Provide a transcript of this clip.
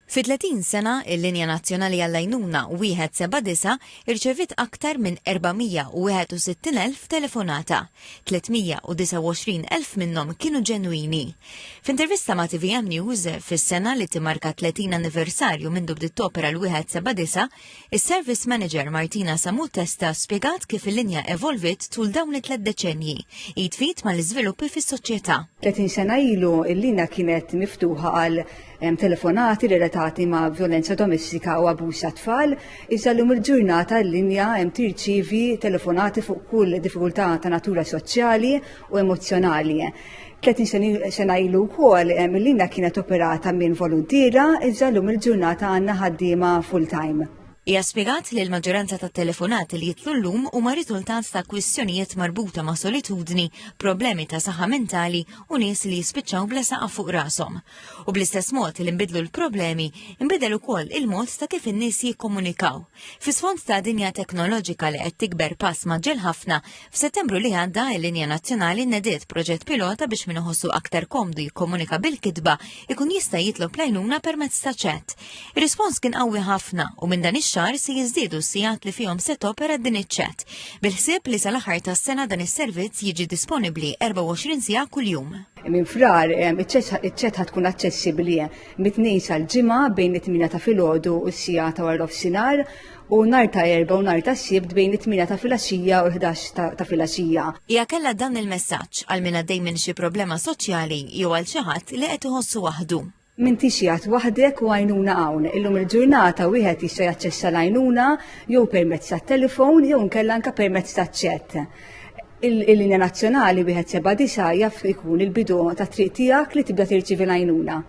Fi 30 sena, il-Linja Nazzjonali għall-Għajnuna 179 irċevit aktar minn 461,000 telefonata, 329,000 minnhom kienu ġenwini. F'intervista ma' TVM News fis-sena li timmarka 30 anniversarju minn bdiet topera l-179, is-Service Manager Martina Samut-Testa spjegat kif il-linja evolvit tul dawn it-3 deċenji, jitfit mal-iżviluppi fis-soċjetà. 30 sena ilu il-linja kienet miftuħa għal telefonati relatati ma' violenza domestika u abuż tfal, iżda llum il-ġurnata l-linja tirċievi telefonati fuq kull diffikultà ta' natura soċjali u emozjonali. 30 sena ilu wkoll il-linja kienet operata minn volontiera, iżda llum il-ġurnata għandna ħaddiema full-time. Hija spjegat li l-maġġoranza tat-telefonati li jitlu llum huma riżultat ta' kwistjonijiet marbuta ma' solitudni, problemi ta' saħħa mentali u nies li jispiċċaw bla saqa fuq rashom. U bl-istess mod li nbidlu l-problemi, nbidel ukoll il-mod ta' kif in-nies jikkomunikaw. Fis-sfond ta' dinja teknoloġika li qed tikber pass maġġel ħafna, f'Settembru li għadda il-Linja Nazzjonali nediet proġett pilota biex min iħossu aktar komdu jikkomunika bil-kitba ikun jista' jitlob għajnuna permezz ta' chat. Ir-rispons kien qawwi ħafna u minn dan ix-xahar se jiżdiedu s-sigħat li fihom se topera din iċ-chat. Bil-ħsieb li sal-aħħar tas-sena dan is-servizz jiġi disponibbli 24 siegħa kuljum. Minn frar iċ-chat ħatkun aċċessibbli mit-2 sal-ġimgħa bejn it-8 ta' filgħodu u s-sigħa ta' wara nofsinhar u nhar ta' erba' u nhar ta' sibt bejn it-8 ta' filgħaxija u l-11 ta' filgħaxija. Hija kellha dan il-messaġġ għal min għaddej minn xi problema soċjali jew għal xi ħadd li qed iħossu waħdu. M'intix qiegħed waħdek u għajnuna hawn. Illum il-ġurnata wieħed jista' jaċċessa l-għajnuna jew permezz tat-telefon jew nkella anke permezz taċ-chat. Il-Linja Nazzjonali 179 jaf ikun il-bidu ta' triq tiegħek li tibda tirċievi l-għajnuna.